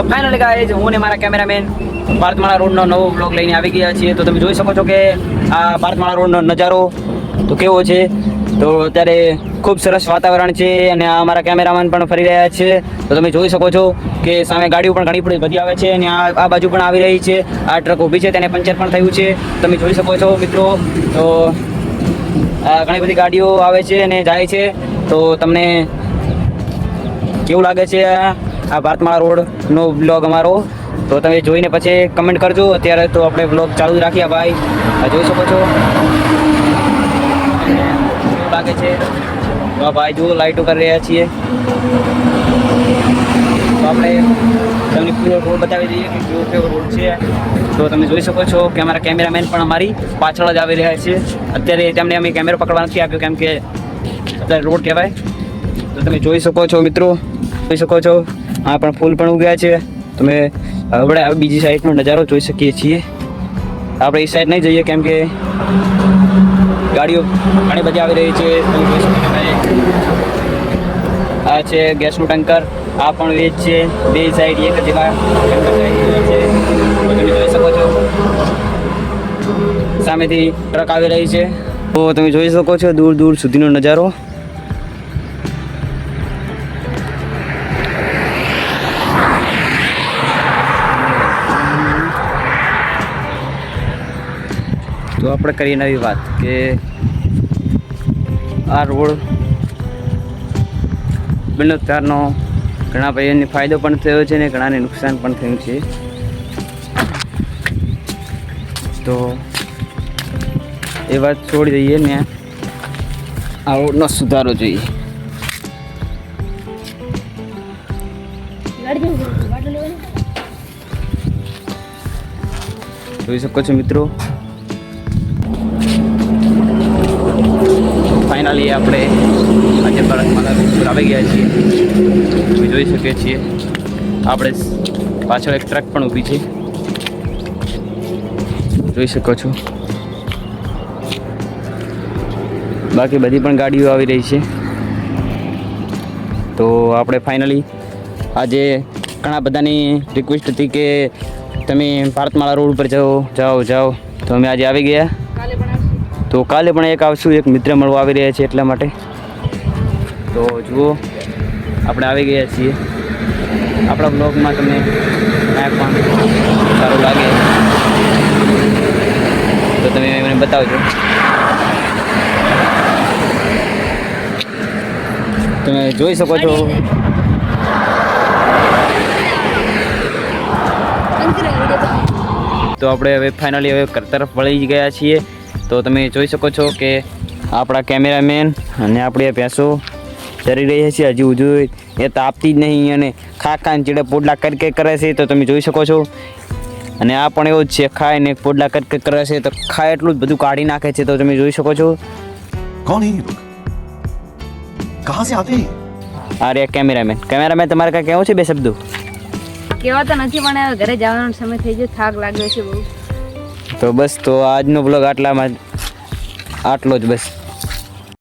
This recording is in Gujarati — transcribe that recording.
ફાઇનલી ગાઈઝ હું ને મારા કેમેરામેન ભારતમાળા રોડનો નવો બ્લોગ લઈને આવી ગયા છીએ. તો તમે જોઈ શકો છો કે આ ભારતમાળા રોડનો નજારો તો કેવો છે. તો અત્યારે ખૂબ સરસ વાતાવરણ છે અને આ અમારા કેમેરામેન પણ ફરી રહ્યા છે. તો તમે જોઈ શકો છો કે સામે ગાડીઓ પણ ઘણી બધી આવે છે અને આ બાજુ પણ આવી રહી છે. આ ટ્રક ઊભી છે તેને પંચર પણ થયું છે. તમે જોઈ શકો છો મિત્રો. તો ઘણી બધી ગાડીઓ આવે છે અને જાય છે. તો તમને કેવું લાગે છે આ ભારતમાળા રોડનો બ્લોગ અમારો? તો તમે જોઈને પછી કમેન્ટ કરજો. અત્યારે તો આપણે બ્લોગ ચાલુ જ રાખીએ ભાઈ. જોઈ શકો છો કેવું લાગે છે. તો ભાઈ જુઓ લાઇટો કરી રહ્યા છીએ. તો આપણે તમને પૂરો રોડ બતાવી દઈએ કે કેવો રોડ છે. તો તમે જોઈ શકો છો કે અમારા કેમેરામેન પણ અમારી પાછળ જ આવી રહ્યા છે. અત્યારે તેમને અમે કેમેરો પકડવા નથી આપ્યો કેમ કે અત્યારે રોડ કહેવાય. તો તમે જોઈ શકો છો મિત્રો, જોઈ શકો છો આ પણ ફૂલ પણ ઉગ્યા છે. તમે આપણે બીજી સાઈડનો નજારો જોઈ શકીએ છીએ. આપણે એ સાઈડ નહીં જઈએ કેમ કે ગાડીઓ ઘણી બધી આવી રહી છે. તમે જોઈ શકો છો આ છે ગેસનું ટેન્કર, આ પણ વેજ છે. બે સાઈડ એક જેવા છે. તમે જોઈ શકો છો સામેથી ટ્રક આવી રહી છે. તો તમે જોઈ શકો છો દૂર દૂર સુધીનો નજારો. તો આપણે કરીએ નવી વાત કે આ રોડ બનોતારનો ઘણા ભાઈઓને ફાયદો પણ થયો છે ને ઘણાને નુકસાન પણ થયું છે. તો એ વાત છોડી દઈએ ને આ રોડનો સુધારો જોઈએ. જોઈ શકો છો મિત્રો ફાઇનલી આપણે આજે ભારતમાળા રોડ પર આવી ગયા છીએ. તમે જોઈ શકીએ છીએ આપણે પાછળ એક ટ્રક પણ ઊભી છે. જોઈ શકો છો બાકી બધી પણ ગાડીઓ આવી રહી છે. તો આપણે ફાઇનલી આજે ઘણા બધાની રિક્વેસ્ટ હતી કે તમે ભારતમાળા રોડ ઉપર જાઓ. તો અમે આજે આવી ગયા. તો કાલે પણ એક આવશું, એક મિત્ર મળવા આવી રહ્યા છે એટલા માટે. તો જુઓ આપણે આવી ગયા છીએ. આપણા બ્લોગમાં તમને કાંઈ પણ સારું લાગે તો તમે મને બતાવજો. તમે જોઈ શકો છો તો આપણે હવે ફાઇનલી હવે ઘર તરફ વળી ગયા છીએ. તો તમે જોઈ શકો છો કે આપણા કેમેરામેન અને આપણે ભેંસો ચરી રહી છે. હજી હજુ એ તાપતી જ નહીં અને ખાને ચીડે પોડલા કરી કરે છે. તો તમે જોઈ શકો છો અને આ પણ એવું જ છે, ખાય ને પોડલા કરી કરે છે. તો ખાય એટલું જ બધું કાઢી નાખે છે. તો તમે જોઈ શકો છો. कौन है ये लोग? कहाँ से आते हैं? આ રે કેમેરામેન તમારે કાંઈ કહેવું છે? બે શબ્દો કેવા તો નથી પણ હવે ઘરે જવાનો સમય થઈ ગયો, થાક લાગ્યો છે બહુ. તો બસ તો આજનો બ્લોગ આટલો જ બસ.